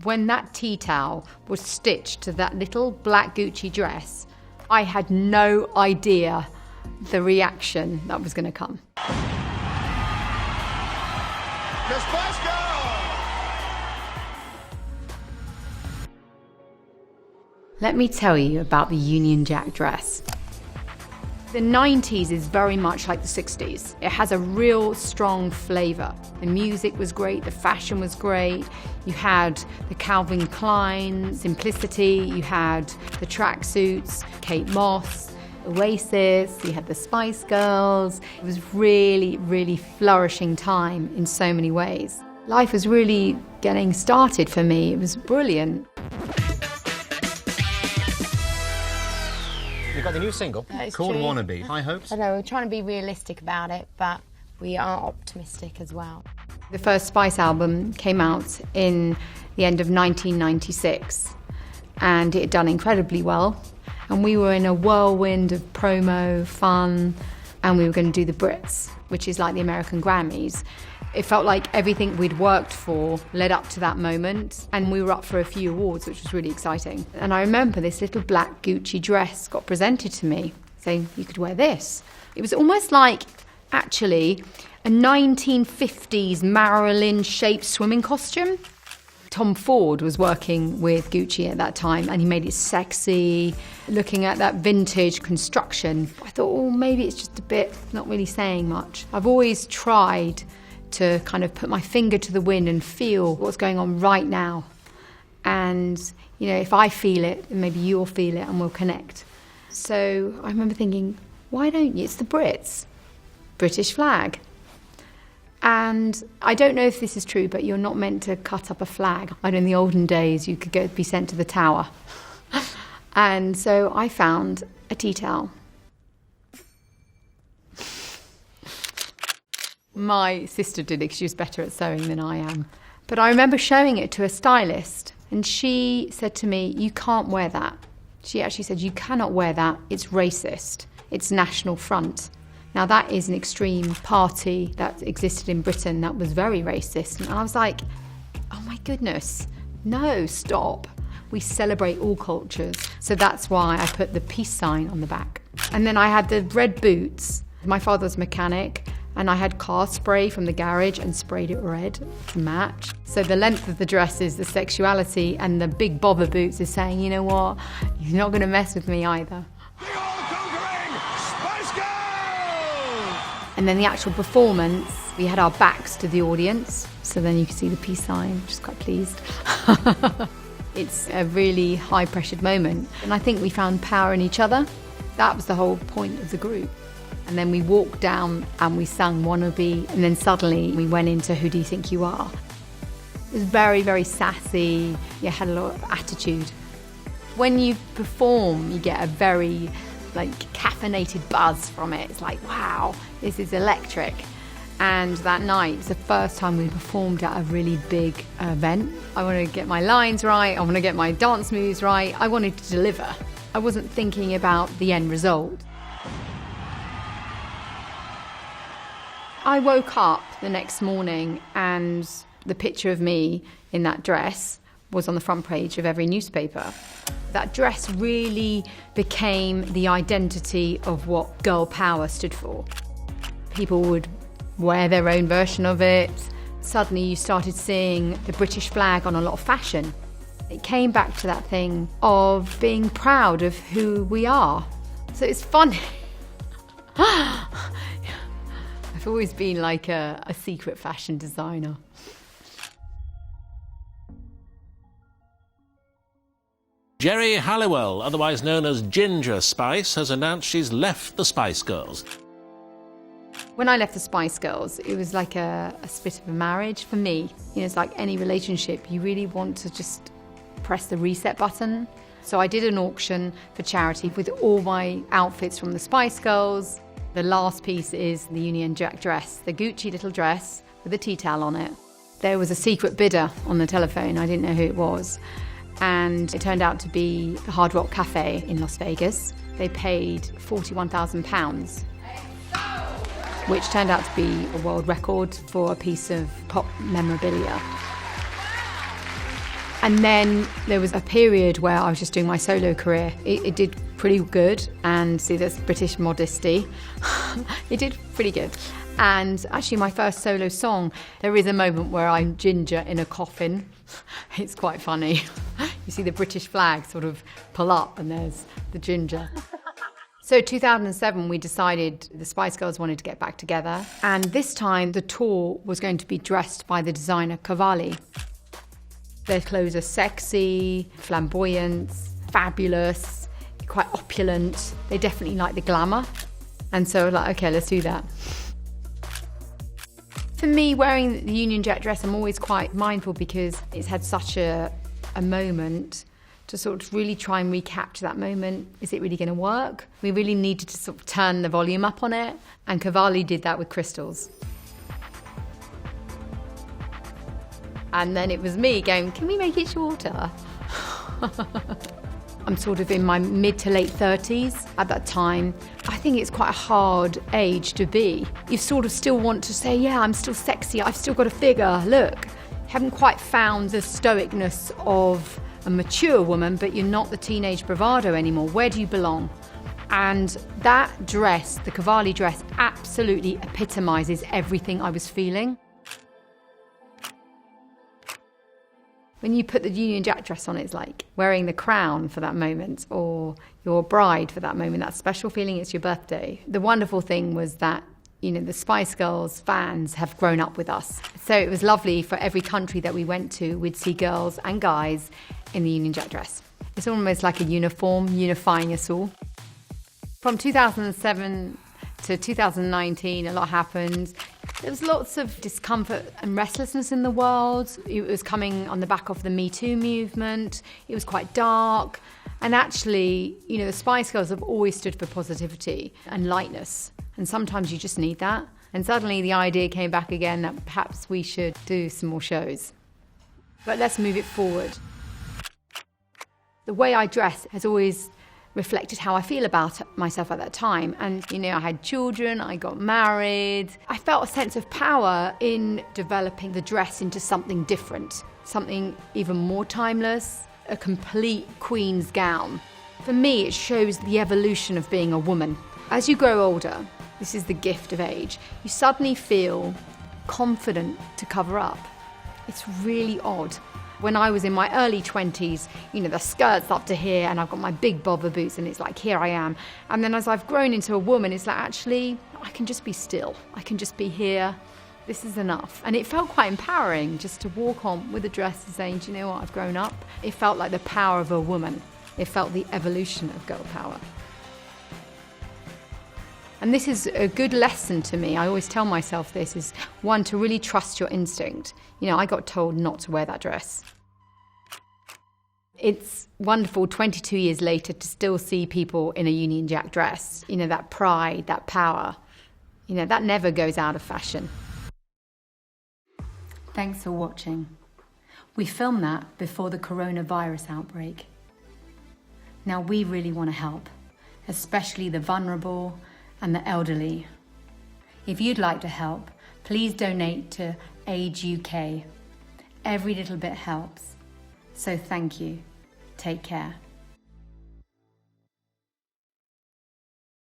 When that tea towel was stitched to that little black Gucci dress, I had no idea the reaction that was going to come. The Spice Girl! Let me tell you about the Union Jack dress. The 90s is very much like the 60s. It has a real strong flavour. The music was great, the fashion was great. You had the Calvin Klein simplicity, you had the tracksuits, Kate Moss, Oasis, you had the Spice Girls. It was really, really flourishing time in so many ways. Life was really getting started for me. It was brilliant. You've got the new single called true. Wannabe. High hopes? I know, we're trying to be realistic about it, but we are optimistic as well. The first Spice album came out in the end of 1996, and it had done incredibly well. And we were in a whirlwind of promo, fun, and we were going to do the Brits, which is like the American Grammys. It felt like everything we'd worked for led up to that moment, and we were up for a few awards, which was really exciting. And I remember this little black Gucci dress got presented to me, saying, you could wear this. It was almost like, actually, a 1950s Marilyn-shaped swimming costume. Tom Ford was working with Gucci at that time, and he made it sexy, looking at that vintage construction. I thought, oh, maybe it's just a bit, not really saying much. I've always tried to kind of put my finger to the wind and feel what's going on right now. And, you know, if I feel it, then maybe you'll feel it and we'll connect. So I remember thinking, why don't you? It's the Brits, British flag. And I don't know if this is true, but you're not meant to cut up a flag. I know in the olden days you could be sent to the Tower. And so I found a tea towel. My sister did it because she was better at sewing than I am. But I remember showing it to a stylist, and she said to me, you can't wear that. She actually said, you cannot wear that, it's racist, it's National Front. Now that is an extreme party that existed in Britain that was very racist. And I was like, oh my goodness, no, stop. We celebrate all cultures. So that's why I put the peace sign on the back. And then I had the red boots. My father's a mechanic, and I had car spray from the garage and sprayed it red to match. So the length of the dress is the sexuality, and the big bobber boots is saying, you know what, you're not going to mess with me either. The all-conquering Spice Girls! And then the actual performance, we had our backs to the audience, so then you can see the peace sign, which is quite pleased. It's a really high-pressured moment, and I think we found power in each other. That was the whole point of the group. And then we walked down and we sung Wannabe, and then suddenly we went into Who Do You Think You Are? It was very, very sassy. You had a lot of attitude. When you perform, you get a very caffeinated buzz from it. It's like, wow, this is electric. And that night was the first time we performed at a really big event. I wanted to get my lines right, I want to get my dance moves right, I wanted to deliver. I wasn't thinking about the end result. I woke up the next morning and the picture of me in that dress was on the front page of every newspaper. That dress really became the identity of what girl power stood for. People would wear their own version of it. Suddenly you started seeing the British flag on a lot of fashion. It came back to that thing of being proud of who we are. So it's funny. I've always been like a secret fashion designer. Geri Halliwell, otherwise known as Ginger Spice, has announced she's left the Spice Girls. When I left the Spice Girls, it was like a split of a marriage for me. You know, it's like any relationship, you really want to just press the reset button. So I did an auction for charity with all my outfits from the Spice Girls. The last piece is the Union Jack dress, the Gucci little dress with a tea towel on it. There was a secret bidder on the telephone, I didn't know who it was. And it turned out to be the Hard Rock Cafe in Las Vegas. They paid £41,000, which turned out to be a world record for a piece of pop memorabilia. And then there was a period where I was just doing my solo career. It did pretty good, and see, this British modesty. It did pretty good. And actually my first solo song, there is a moment where I'm Ginger in a coffin. It's quite funny. You see the British flag sort of pull up and there's the ginger. So 2007, we decided the Spice Girls wanted to get back together. And this time the tour was going to be dressed by the designer Cavalli. Their clothes are sexy, flamboyant, fabulous, quite opulent. They definitely like the glamour. And so like, okay, let's do that. For me, wearing the Union Jack dress, I'm always quite mindful because it's had such a moment to sort of really try and recapture that moment. Is it really going to work? We really needed to sort of turn the volume up on it, and Cavalli did that with crystals. And then it was me going, can we make it shorter? I'm sort of in my mid to late 30s at that time. I think it's quite a hard age to be. You sort of still want to say, yeah, I'm still sexy, I've still got a figure, look. You haven't quite found the stoicness of a mature woman, but you're not the teenage bravado anymore. Where do you belong? And that dress, the Cavalli dress, absolutely epitomises everything I was feeling. When you put the Union Jack dress on, it's like wearing the crown for that moment, or your bride for that moment, that special feeling it's your birthday. The wonderful thing was that, you know, the Spice Girls fans have grown up with us. So it was lovely for every country that we went to, we'd see girls and guys in the Union Jack dress. It's almost like a uniform, unifying us all. From 2007 to 2019, a lot happened. There was lots of discomfort and restlessness in the world. It was coming on the back of the Me Too movement. It was quite dark. And actually, you know, the Spice Girls have always stood for positivity and lightness. And sometimes you just need that. And suddenly the idea came back again that perhaps we should do some more shows. But let's move it forward. The way I dress has always reflected how I feel about myself at that time. And, you know, I had children, I got married. I felt a sense of power in developing the dress into something different, something even more timeless, a complete queen's gown. For me, it shows the evolution of being a woman. As you grow older, this is the gift of age, you suddenly feel confident to cover up. It's really odd. When I was in my early 20s, you know, the skirt's up to here and I've got my big bobber boots and it's like, here I am. And then as I've grown into a woman, it's like, actually, I can just be still. I can just be here. This is enough. And it felt quite empowering just to walk on with a dress and saying, do you know what, I've grown up. It felt like the power of a woman. It felt the evolution of girl power. And this is a good lesson to me. I always tell myself this is, one, to really trust your instinct. You know, I got told not to wear that dress. It's wonderful 22 years later to still see people in a Union Jack dress. You know, that pride, that power, you know, that never goes out of fashion. Thanks for watching. We filmed that before the coronavirus outbreak. Now we really want to help, especially the vulnerable and the elderly. If you'd like to help, please donate to Age UK. Every little bit helps. So thank you. Take care.